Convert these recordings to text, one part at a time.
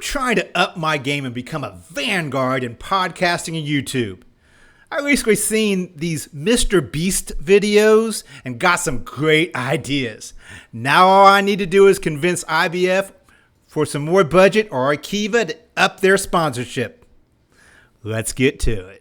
trying to up my game and become a vanguard in podcasting and YouTube. I recently seen these Mr. Beast videos and got some great ideas. Now all I need to do is convince IBF for some more budget or Arkiva to up their sponsorship. Let's get to it.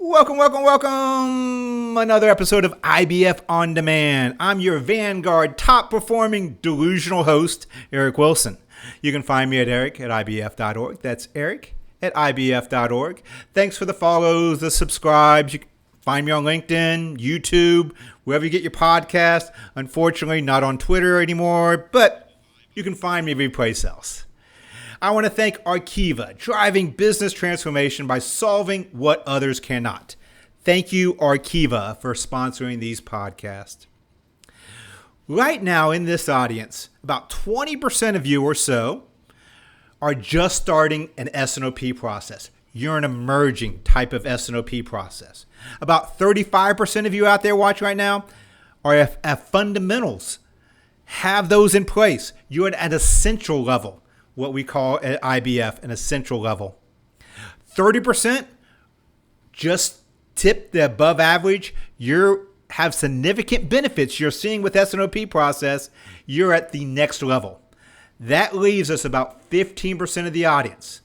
Welcome. Another episode of IBF On Demand. I'm your Vanguard top performing delusional host, Eric Wilson. You can find me at eric@ibf.org. That's eric@ibf.org. Thanks for the follows, the subscribes. You can find me on LinkedIn, YouTube, wherever you get your podcast. Unfortunately, not on Twitter anymore, but you can find me every place else. I want to thank Arkiva, driving business transformation by solving what others cannot. Thank you, Arkiva, for sponsoring these podcasts. Right now in this audience, about 20% of you or so are just starting an S&OP process. You're an emerging type of S&OP process. About 35% of you out there watching right now are at fundamentals. Have those in place. You're at an essential level. What we call at IBF an essential level. 30% just tip the above average. You have significant benefits you're seeing with S&OP process. You're at the next level. That leaves us about 15% of the audience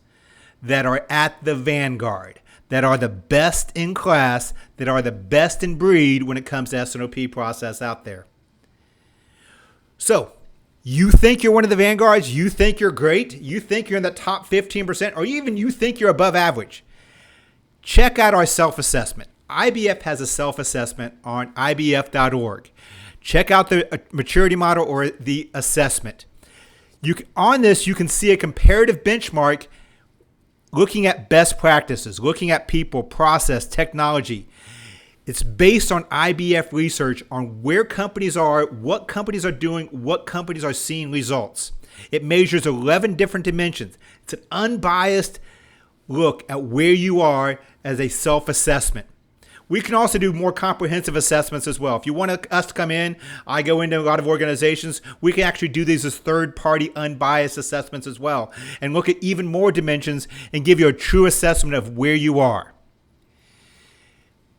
that are at the vanguard, that are the best in class, that are the best in breed when it comes to S&OP process out there. So, you think you're one of the vanguards, you think you're great, you think you're in the top 15%, or even you think you're above average. Check out our self-assessment. IBF has a self-assessment on ibf.org. Check out the maturity model or the assessment. On this, you can see a comparative benchmark looking at best practices, looking at people, process, technology. It's based on IBF research on where companies are, what companies are doing, what companies are seeing results. It measures 11 different dimensions. It's an unbiased look at where you are as a self-assessment. We can also do more comprehensive assessments as well. If you want us to come in, I go into a lot of organizations, we can actually do these as third-party unbiased assessments as well and look at even more dimensions and give you a true assessment of where you are.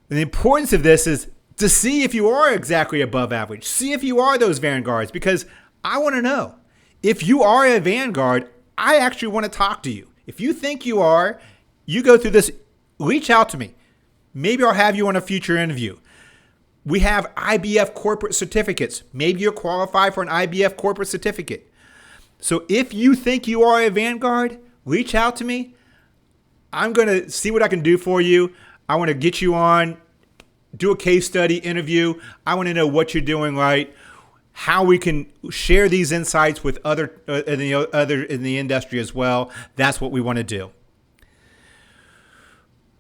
And the importance of this is to see if you are exactly above average. See if you are those vanguards, because I want to know. If you are a vanguard, I actually want to talk to you. If you think you are, you go through this, reach out to me. Maybe I'll have you on a future interview. We have IBF corporate certificates. Maybe you're qualified for an IBF corporate certificate. So if you think you are a vanguard, reach out to me. I'm going to see what I can do for you. I want to get you on, do a case study interview. I want to know what you're doing right, how we can share these insights with other in the industry as well. That's what we want to do.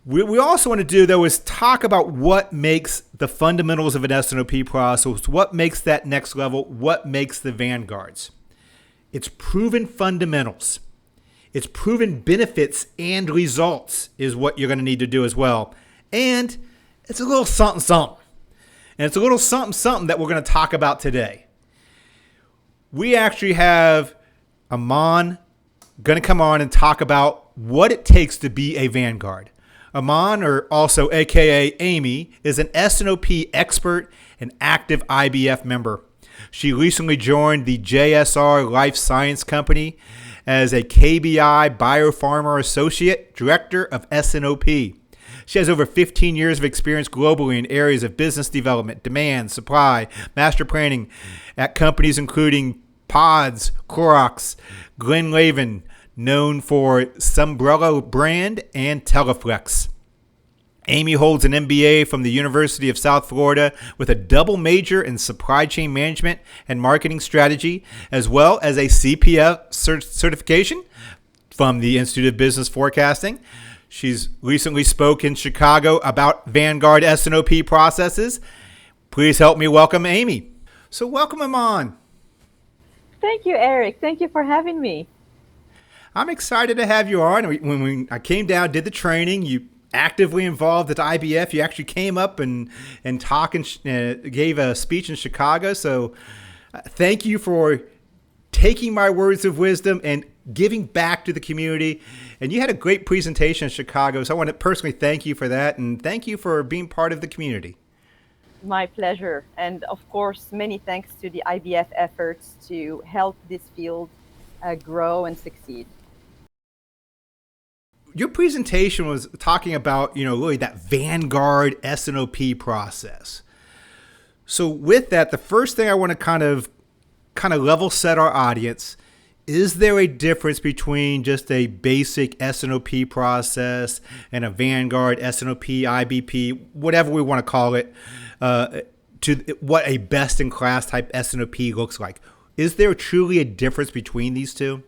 We also want to do, though, is talk about what makes the fundamentals of an S&OP process, what makes that next level, what makes the vanguards. It's proven fundamentals. It's proven benefits and results is what you're going to need to do as well. And it's a little something. And it's a little something that we're going to talk about today. We actually have Aman going to come on and talk about what it takes to be a vanguard. Aman, or also AKA Amy, is an S&OP expert and active IBF member. She recently joined the JSR Life Science Company as a KBI Biopharma Associate Director of S&OP. She has over 15 years of experience globally in areas of business development, demand, supply, master planning at companies including Pods, Clorox, Glenlavin, known for Sunbrella brand, and Teleflex. Amy holds an MBA from the University of South Florida with a double major in supply chain management and marketing strategy, as well as a CPF certification from the Institute of Business Forecasting. She's recently spoke in Chicago about Vanguard S&OP processes. Please help me welcome Amy. So welcome him on. Thank you, Eric. Thank you for having me. I'm excited to have you on. I came down, did the training, you actively involved at IBF. You actually came up and talked and gave a speech in Chicago. So thank you for taking my words of wisdom and giving back to the community. And you had a great presentation in Chicago. So I want to personally thank you for that. And thank you for being part of the community. My pleasure. And of course, many thanks to the IBF efforts to help this field grow and succeed. Your presentation was talking about, really that Vanguard S&OP process. So with that, the first thing I want to kind of level set our audience, is there a difference between just a basic S&OP process and a Vanguard S&OP, IBP, whatever we want to call it, to what a best-in-class type S&OP looks like? Is there truly a difference between these two?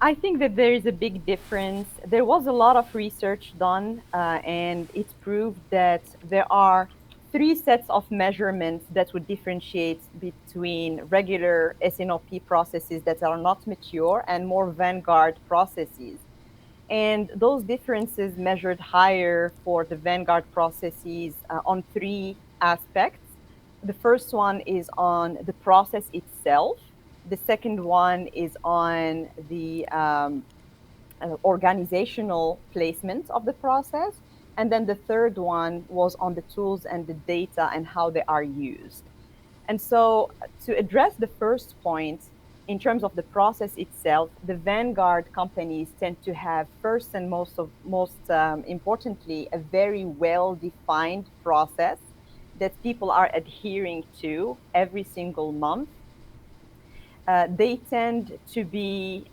I think that there is a big difference. There was a lot of research done, and it proved that there are three sets of measurements that would differentiate between regular S&OP processes that are not mature and more Vanguard processes. And those differences measured higher for the Vanguard processes on three aspects. The first one is on the process itself. The second one is on the organizational placement of the process. And then the third one was on the tools and the data and how they are used. And so to address the first point, in terms of the process itself, the Vanguard companies tend to have first and most importantly, a very well-defined process that people are adhering to every single month. They tend to be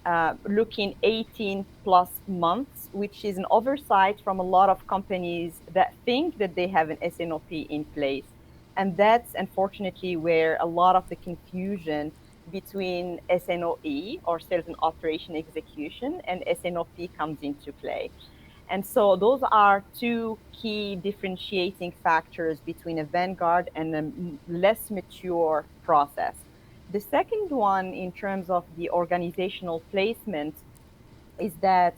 looking 18 plus months, which is an oversight from a lot of companies that think that they have an S&OP in place. And that's unfortunately where a lot of the confusion between S&OE or sales and operation execution and S&OP comes into play. And so those are two key differentiating factors between a Vanguard and a less mature process. The second one, in terms of the organizational placement, is that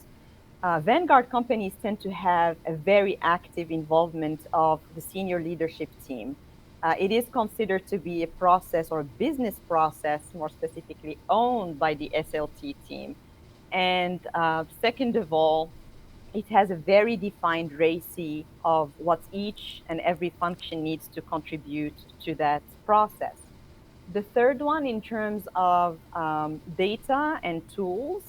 Vanguard companies tend to have a very active involvement of the senior leadership team. It is considered to be a process or a business process, more specifically owned by the SLT team. And second of all, it has a very defined RACI of what each and every function needs to contribute to that process. The third one, in terms of data and tools,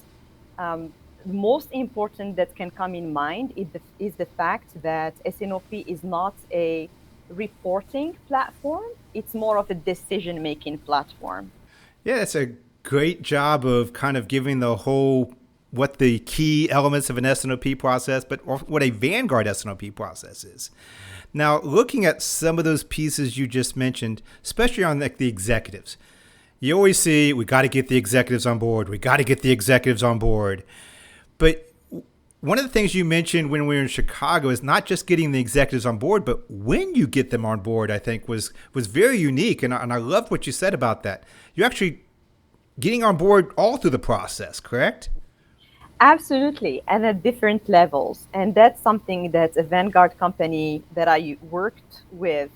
most important that can come in mind is the fact that S&OP is not a reporting platform. It's more of a decision-making platform. Yeah, that's a great job of kind of giving the whole what the key elements of an S&OP process, but what a Vanguard S&OP process is. Now, looking at some of those pieces you just mentioned, especially on the executives, you always see we got to get the executives on board. We got to get the executives on board. But one of the things you mentioned when we were in Chicago is not just getting the executives on board, but when you get them on board, I think was very unique. And I loved what you said about that. You're actually getting on board all through the process, correct? Absolutely, and at different levels. And that's something that a Vanguard company that I worked with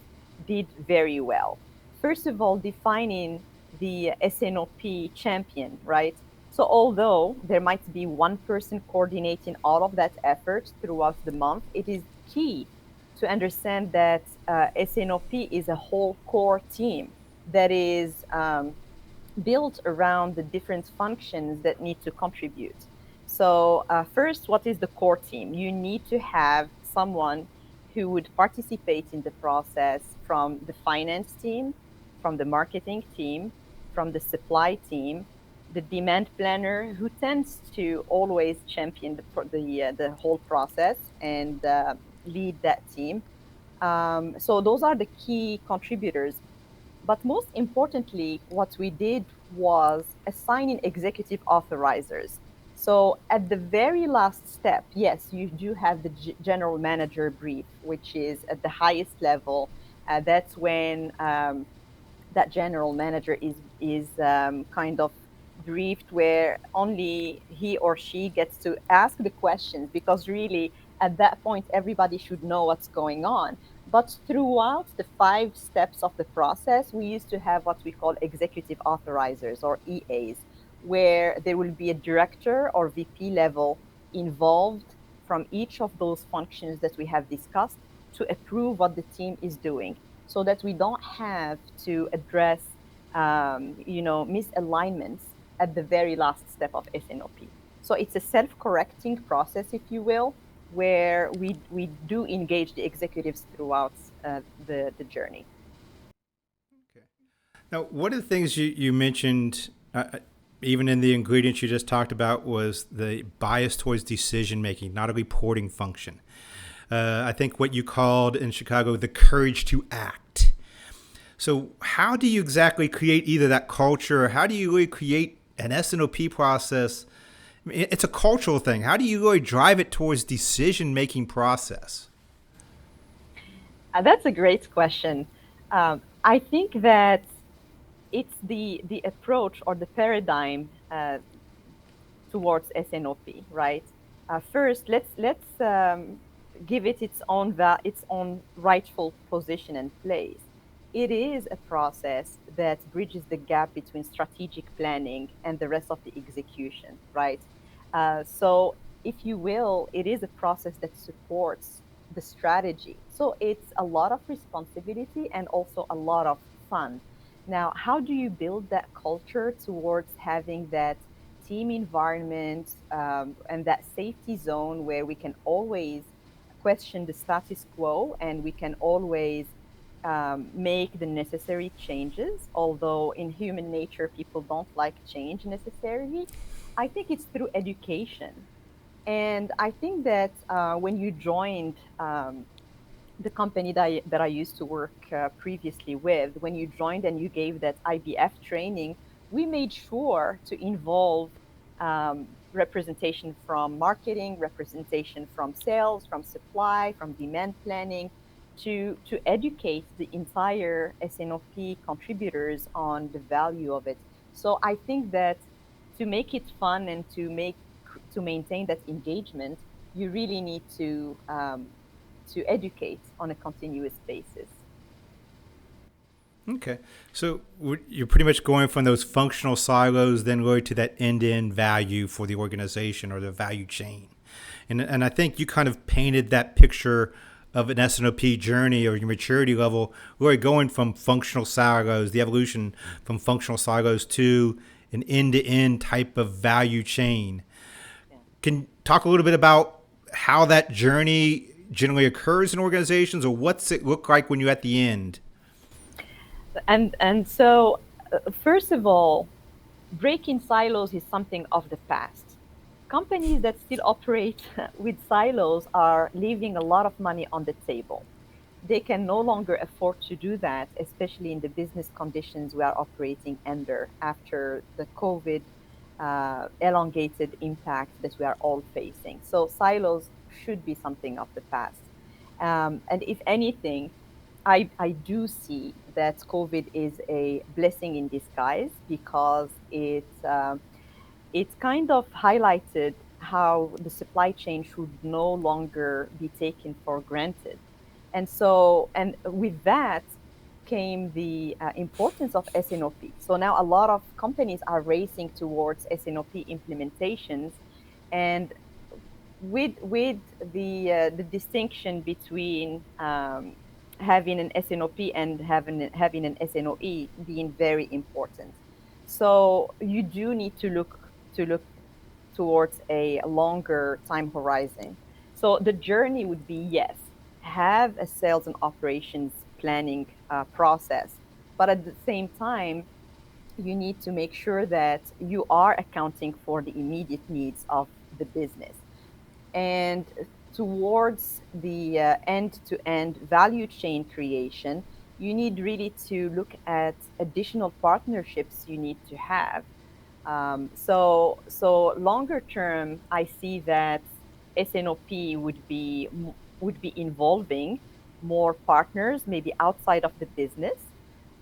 did very well. First of all, defining the S&OP champion, right? So although there might be one person coordinating all of that effort throughout the month, it is key to understand that S&OP is a whole core team that is built around the different functions that need to contribute. So first, what is the core team? You need to have someone who would participate in the process from the finance team, from the marketing team, from the supply team, the demand planner, who tends to always champion the whole process and lead that team. So those are the key contributors. But most importantly, what we did was assigning executive authorizers. So at the very last step, yes, you do have the general manager brief, which is at the highest level. That's when that general manager is kind of briefed where only he or she gets to ask the questions, because really at that point everybody should know what's going on. But throughout the 5 steps of the process, we used to have what we call executive authorizers, or EAs, where there will be a director or VP level involved from each of those functions that we have discussed to approve what the team is doing, so that we don't have to address misalignments at the very last step of S&OP. So it's a self-correcting process, if you will, where we do engage the executives throughout the journey. Okay. Now, one of the things you mentioned, even in the ingredients you just talked about, was the bias towards decision making, not a reporting function. I think what you called in Chicago the courage to act. So, how do you exactly create either that culture, or how do you really create an S&OP process? I mean, it's a cultural thing. How do you really drive it towards decision making process? That's a great question. I think that it's the approach or the paradigm towards S&OP, right? First, let's give it its own rightful position and place. It is a process that bridges the gap between strategic planning and the rest of the execution, right? So, if you will, it is a process that supports the strategy. So it's a lot of responsibility and also a lot of fun. Now, how do you build that culture towards having that team environment, and that safety zone where we can always question the status quo and we can always make the necessary changes? Although in human nature, people don't like change necessarily. I think it's through education. And I think that when you joined the company that I used to work previously with, when you joined and you gave that IBF training, we made sure to involve representation from marketing, representation from sales, from supply, from demand planning, to educate the entire S&OP contributors on the value of it. So I think that to make it fun and to maintain that engagement, you really need to educate on a continuous basis. Okay. So you're pretty much going from those functional silos, then going to that end-to-end value for the organization or the value chain. And I think you kind of painted that picture of an S&OP journey or your maturity level, really going from functional silos, the evolution from functional silos to an end-to-end type of value chain. Yeah. Can you talk a little bit about how that journey generally occurs in organizations, or what's it look like when you're at the end? And so, first of all, breaking silos is something of the past. Companies that still operate with silos are leaving a lot of money on the table. They can no longer afford to do that, especially in the business conditions we are operating under after the COVID elongated impact that we are all facing. So, silos should be something of the past. And if anything, I do see that COVID is a blessing in disguise, because it's kind of highlighted how the supply chain should no longer be taken for granted. And with that came the importance of S&OP. So now a lot of companies are racing towards S&OP implementations, and with the distinction between having an S&OP and having an S&OE being very important. So you do need to look towards a longer time horizon. So the journey would be, yes, have a sales and operations planning process, but at the same time, you need to make sure that you are accounting for the immediate needs of the business. And towards the end-to-end value chain creation, you need really to look at additional partnerships you need to have. So longer term, I see that S&OP would be involving more partners, maybe outside of the business,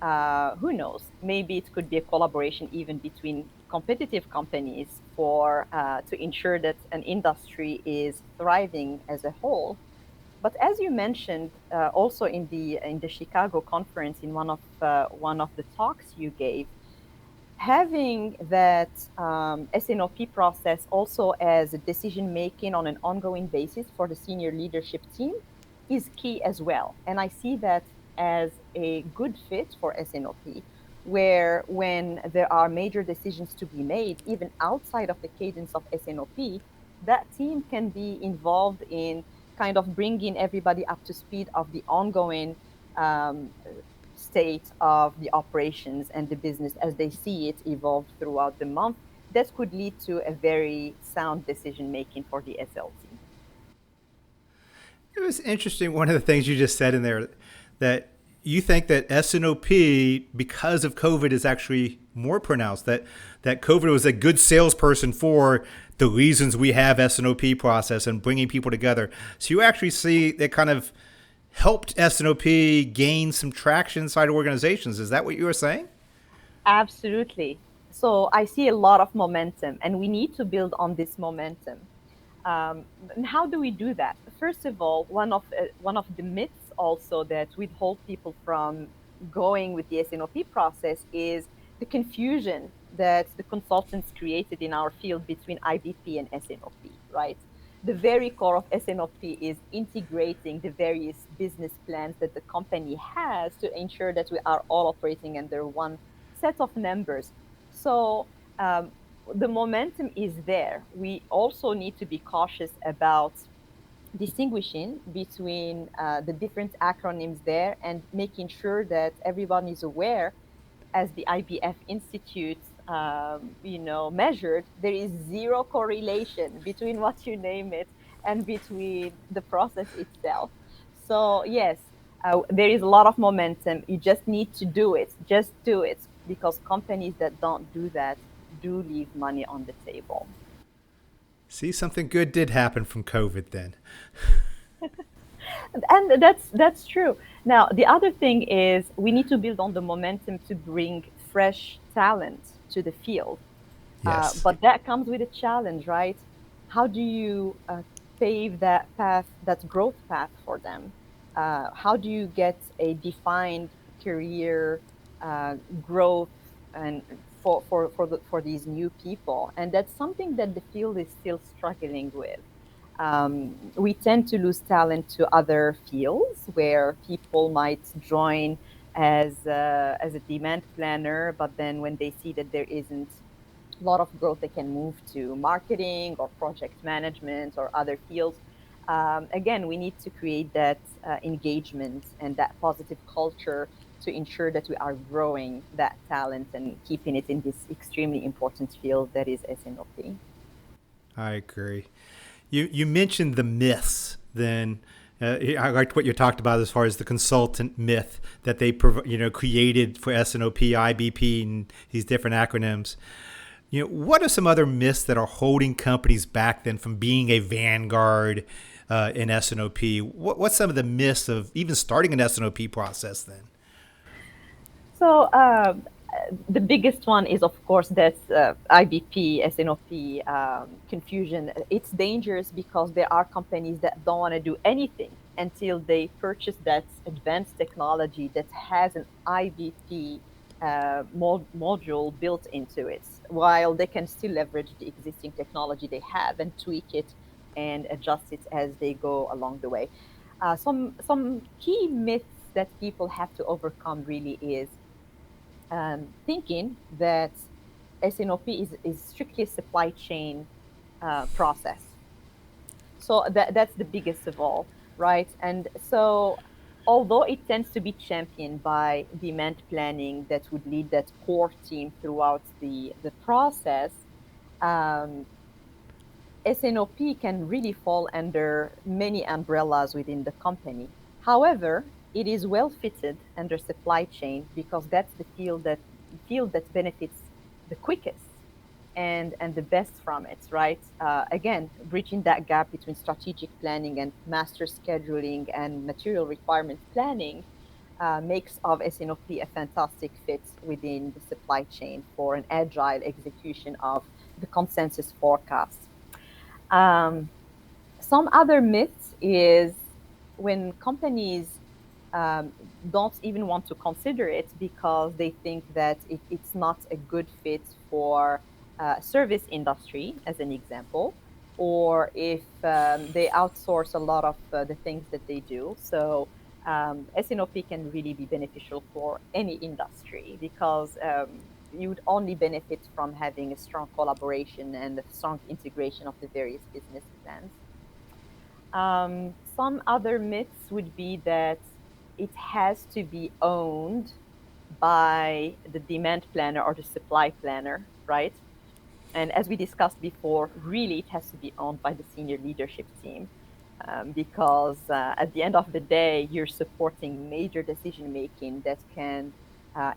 Who knows? Maybe it could be a collaboration even between competitive companies for to ensure that an industry is thriving as a whole. But as you mentioned, also in the Chicago conference, in one of the talks you gave, having that S&OP process also as a decision making on an ongoing basis for the senior leadership team is key as well. And I see that as a good fit for S&OP, where when there are major decisions to be made, even outside of the cadence of S&OP, that team can be involved in kind of bringing everybody up to speed of the ongoing um, state of the operations and the business as they see it evolve throughout the month. That could lead to a very sound decision making for the SLT. It was interesting. One of the things you just said in there that you think that S&OP, because of COVID, is actually more pronounced. That COVID was a good salesperson for the reasons we have S&OP process and bringing people together. So you actually see that kind of helped S&OP gain some traction inside organizations. Is that what you were saying? Absolutely. So I see a lot of momentum, and we need to build on this momentum. And how do we do that? First of all, one of the myths also that withhold people from going with the S&OP process is the confusion that the consultants created in our field between IBP and S&OP, right? The very core of S&OP is integrating the various business plans that the company has to ensure that we are all operating under one set of numbers. So the momentum is there. We also need to be cautious about distinguishing between the different acronyms there and making sure that everyone is aware, as the IBF Institute, measured, there is zero correlation between what you name it and between the process itself. So yes, there is a lot of momentum. You just need to do it. Just do it, because companies that don't do that do leave money on the table. See, something good did happen from COVID then. And that's true. Now, the other thing is we need to build on the momentum to bring fresh talent to the field. Yes. But that comes with a challenge, right? How do you pave that path, that growth path for them? How do you get a defined career growth and for these new people? And that's something that the field is still struggling with. We tend to lose talent to other fields where people might join as a demand planner, but then when they see that there isn't a lot of growth, they can move to marketing or project management or other fields. Again, we need to create that engagement and that positive culture to ensure that we are growing that talent and keeping it in this extremely important field that is SNOP. I agree. You mentioned the myths. Then I liked what you talked about as far as the consultant myth that they created for SNOP, IBP, and these different acronyms. What are some other myths that are holding companies back then from being a vanguard in SNOP? What's some of the myths of even starting an SNOP process then? So the biggest one is, of course, that IBP, SNOP confusion. It's dangerous because there are companies that don't want to do anything until they purchase that advanced technology that has an IBP module built into it, while they can still leverage the existing technology they have and tweak it and adjust it as they go along the way. Some key myths that people have to overcome really is thinking that SNOP is strictly a supply chain process. So that's the biggest of all, right? And so, although it tends to be championed by demand planning that would lead that core team throughout the process, um, SNOP can really fall under many umbrellas within the company. However, it is well fitted under supply chain because that's the field that benefits the quickest and the best from it, right? Again, bridging that gap between strategic planning and master scheduling and material requirement planning. makes of S&OP a fantastic fit within the supply chain for an agile execution of the consensus forecast. Um, some other myths is when companies um, don't even want to consider it because they think that it's not a good fit for service industry, as an example, or if they outsource a lot of the things that they do. So S&OP can really be beneficial for any industry because you would only benefit from having a strong collaboration and a strong integration of the various business plans. Some other myths would be that it has to be owned by the demand planner or the supply planner, right? And as we discussed before, really it has to be owned by the senior leadership team because at the end of the day, you're supporting major decision making that can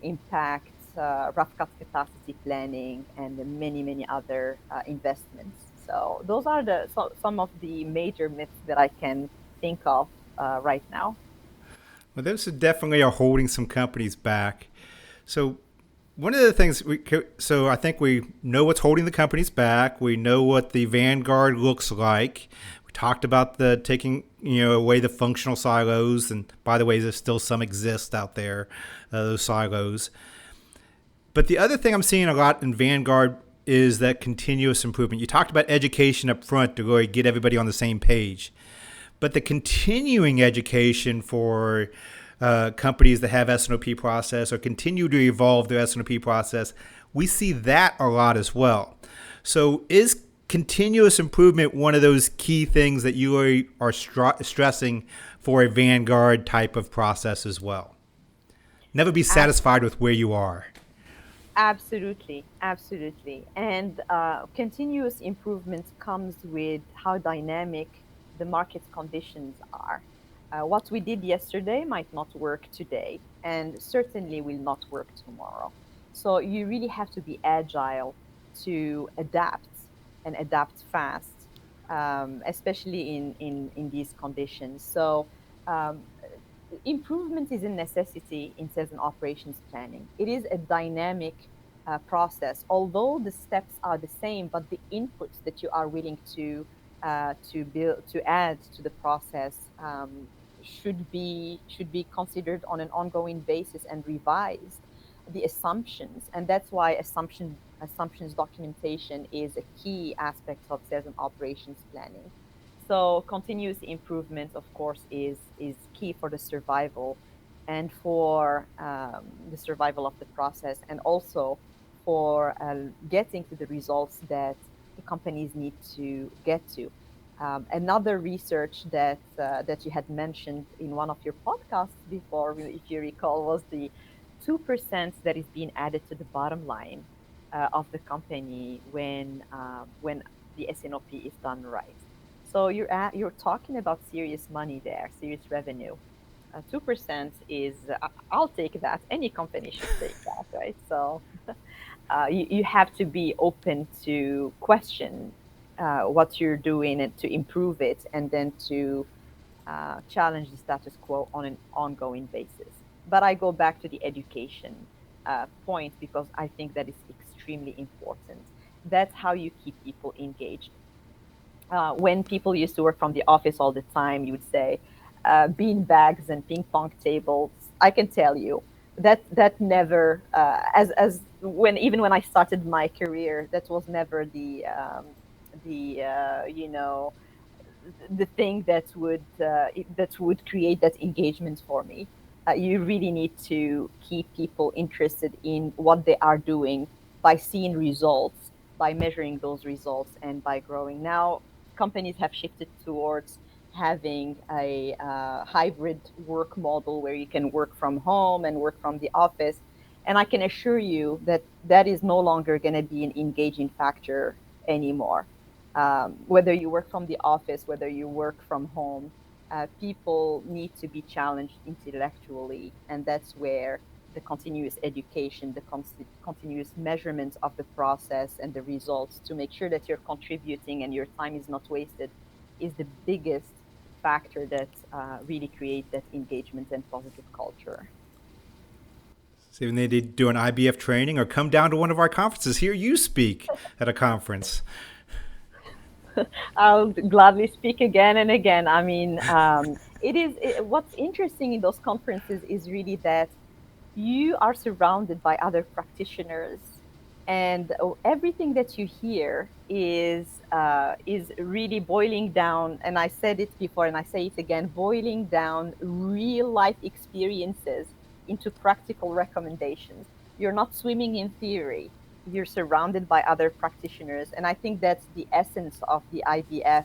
impact rough cut capacity planning and many, many other investments. So those are some of the major myths that I can think of right now. Well, those definitely are holding some companies back. So one of the things so I think we know what's holding the companies back. We know what the Vanguard looks like. We talked about the taking away the functional silos, and by the way, there's still some exist out there, those silos. But the other thing I'm seeing a lot in Vanguard is that continuous improvement. You talked about education up front to really get everybody on the same page. But the continuing education for companies that have S&OP process or continue to evolve their S&OP process, we see that a lot as well. So is continuous improvement one of those key things that you are stressing for a Vanguard type of process as well? Never be satisfied with where you are. Absolutely, absolutely. And continuous improvement comes with how dynamic the market conditions are. What we did yesterday might not work today, and certainly will not work tomorrow. So you really have to be agile to adapt and adapt fast, especially in these conditions. So um, improvement is a necessity in sales and operations planning. It is a dynamic process, although the steps are the same, but the inputs that you are willing to build to add to the process should be considered on an ongoing basis and revised. The assumptions, and that's why assumptions documentation is a key aspect of sales and operations planning. So continuous improvement, of course, is key for the survival and for the survival of the process, and also for getting to the results that the companies need to get to. Another research that you had mentioned in one of your podcasts before, if you recall, was the 2% that is being added to the bottom line of the company when the S&OP is done right. So you're talking about serious money there, serious revenue. 2% is I'll take that. Any company should take that, right? So you have to be open to question what you're doing and to improve it, and then to challenge the status quo on an ongoing basis. But I go back to the education point because I think that is extremely important. That's how you keep people engaged. When people used to work from the office all the time, you would say bean bags and ping pong tables. I can tell you that never, as when even when I started my career, that was never the the thing that would create that engagement for me. You really need to keep people interested in what they are doing by seeing results, by measuring those results, and by growing. Now, companies have shifted towards having a hybrid work model where you can work from home and work from the office. And I can assure you that that is no longer going to be an engaging factor anymore. Whether you work from the office, whether you work from home, people need to be challenged intellectually, and that's where the continuous education, the continuous measurement of the process and the results to make sure that you're contributing and your time is not wasted is the biggest factor that really create that engagement and positive culture. So even they did do an IBF training or come down to one of our conferences, hear you speak at a conference. I'll gladly speak again and again. I mean, what's interesting in those conferences is really that you are surrounded by other practitioners, and everything that you hear is really boiling down. And I said it before, and I say it again: boiling down real life experiences into practical recommendations. You're not swimming in theory. You're surrounded by other practitioners. And I think that's the essence of the IBF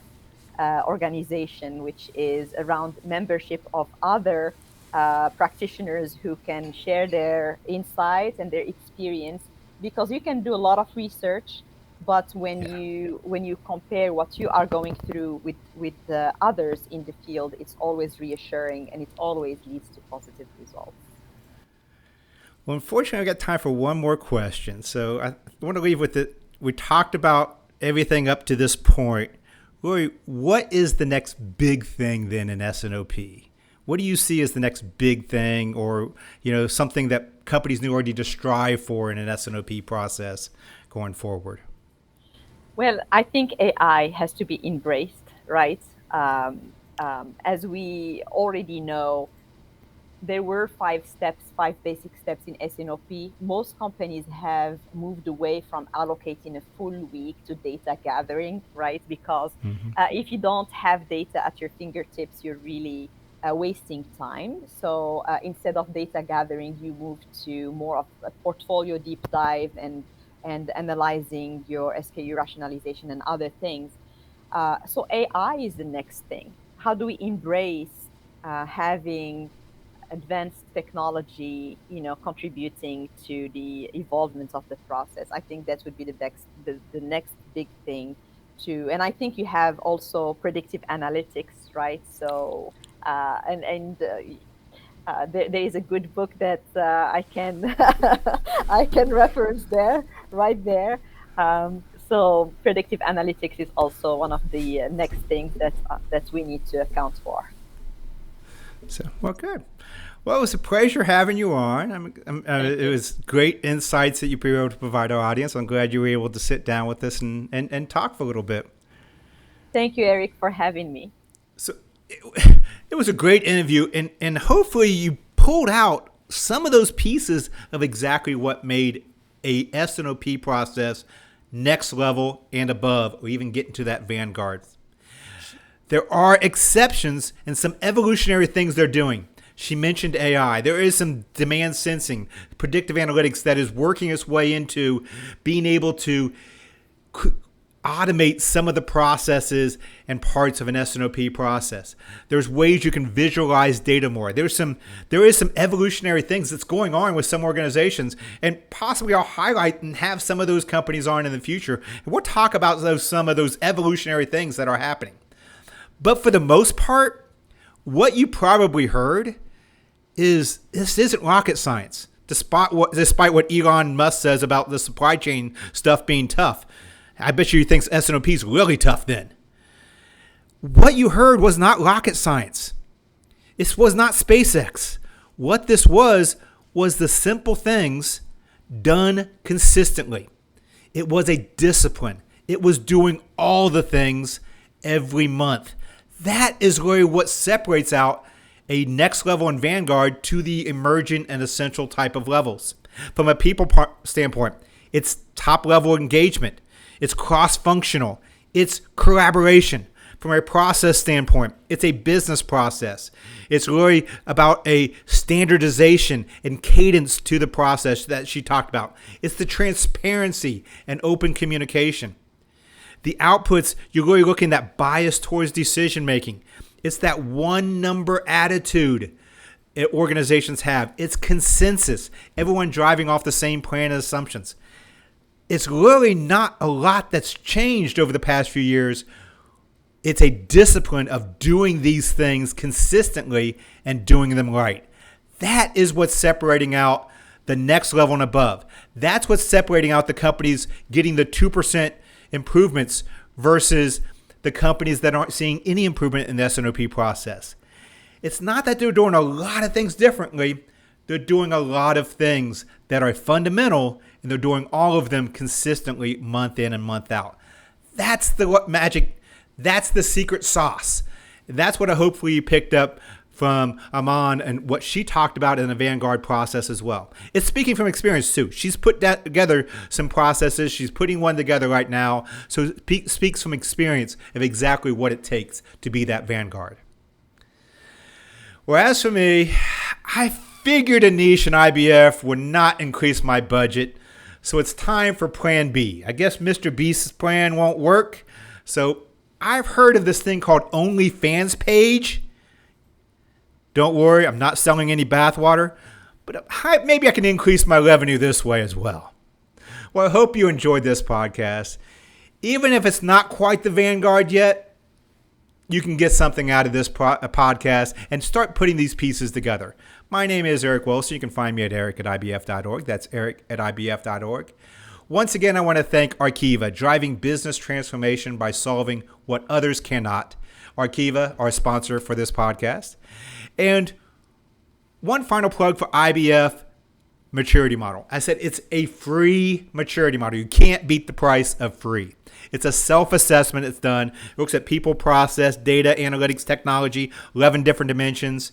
organization, which is around membership of other practitioners who can share their insights and their experience. Because you can do a lot of research, but when you compare what you are going through with others in the field, it's always reassuring, and it always leads to positive results. Well, unfortunately, I've got time for one more question. So I want to leave with it. We talked about everything up to this point. Lori, what is the next big thing then in S&OP? What do you see as the next big thing, or something that companies need to strive for in an S&OP process going forward? Well, I think AI has to be embraced, right? As we already know, there were five basic steps in S&OP. Most companies have moved away from allocating a full week to data gathering, right? Because if you don't have data at your fingertips, you're really wasting time. So instead of data gathering, you move to more of a portfolio deep dive and analyzing your SKU rationalization and other things. So AI is the next thing. How do we embrace having advanced technology, contributing to the evolvement of the process? I think that would be the next big thing too. And I think you have also predictive analytics, right? So there is a good book that I can I can reference right there. So predictive analytics is also one of the next things that we need to account for. So, well, good. Well, it was a pleasure having you on. It was great insights that you were able to provide our audience. I'm glad you were able to sit down with us and talk for a little bit. Thank you, Eric, for having me. So it was a great interview, and hopefully you pulled out some of those pieces of exactly what made a S&OP process next level and above, or even get into that Vanguard. There are exceptions and some evolutionary things they're doing. She mentioned AI. There is some demand sensing, predictive analytics that is working its way into being able to automate some of the processes and parts of an S&OP process. There's ways you can visualize data more. There is some evolutionary things that's going on with some organizations, and possibly I'll highlight and have some of those companies on in the future. And we'll talk about some of those evolutionary things that are happening. But for the most part, what you probably heard is this isn't rocket science, despite what Elon Musk says about the supply chain stuff being tough. I bet you he thinks S&OP is really tough then. What you heard was not rocket science. This was not SpaceX. What this was the simple things done consistently. It was a discipline. It was doing all the things every month. That is really what separates out a next level in Vanguard to the emergent and essential type of levels. From a people standpoint, it's top level engagement. It's cross-functional. It's collaboration. From a process standpoint, it's a business process. It's really about a standardization and cadence to the process that she talked about. It's the transparency and open communication. The outputs, you're really looking at that bias towards decision making. It's that one number attitude organizations have. It's consensus. Everyone driving off the same plan and assumptions. It's really not a lot that's changed over the past few years. It's a discipline of doing these things consistently and doing them right. That is what's separating out the next level and above. That's what's separating out the companies getting the 2% improvements versus the companies that aren't seeing any improvement in the S&OP process. It's not that they're doing a lot of things differently. They're doing a lot of things that are fundamental, and they're doing all of them consistently month in and month out. That's the magic. That's the secret sauce. That's what I hopefully you picked up from Aman and what she talked about in the Vanguard process as well. It's speaking from experience too. She's put together some processes. She's putting one together right now. So it speaks from experience of exactly what it takes to be that Vanguard. Well, as for me, I figured a niche in IBF would not increase my budget. So it's time for plan B. I guess Mr. Beast's plan won't work. So I've heard of this thing called OnlyFans page. Don't worry, I'm not selling any bathwater, but maybe I can increase my revenue this way as well. Well, I hope you enjoyed this podcast. Even if it's not quite the Vanguard yet, you can get something out of this podcast and start putting these pieces together. My name is Eric Wilson. You can find me at eric@ibf.org. That's eric@ibf.org. Once again, I want to thank Arkiva, driving business transformation by solving what others cannot. Arkiva, our sponsor for this podcast. And one final plug for IBF maturity model. I said it's a free maturity model. You can't beat the price of free. It's a self-assessment. It's done. It looks at people, process, data, analytics, technology, 11 different dimensions.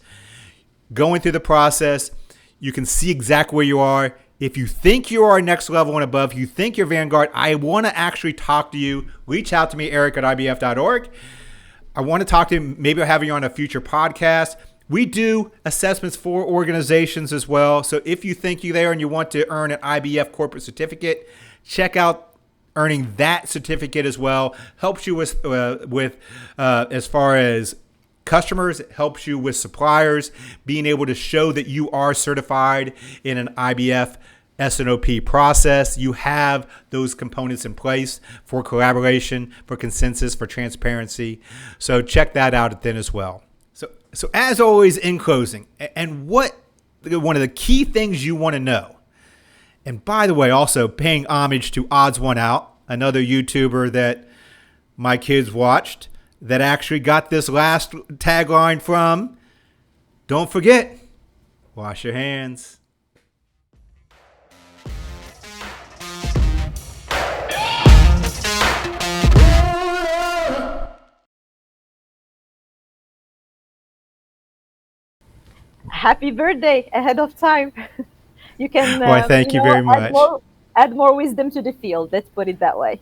Going through the process, you can see exactly where you are. If you think you are next level and above, you think you're Vanguard, I want to actually talk to you. Reach out to me, eric@ibf.org. I want to talk to you. Maybe I'll have you on a future podcast. We do assessments for organizations as well. So if you think you're there and you want to earn an IBF corporate certificate, check out earning that certificate as well. Helps you with as far as customers, it helps you with suppliers, being able to show that you are certified in an IBF S&OP process. You have those components in place for collaboration, for consensus, for transparency. So check that out then as well. So as always, in closing, and one of the key things you want to know, and by the way, also paying homage to Odds One Out, another YouTuber that my kids watched, that actually got this last tagline from, don't forget, wash your hands. Happy birthday ahead of time. You can Why, thank you very much. Add more wisdom to the field. Let's put it that way.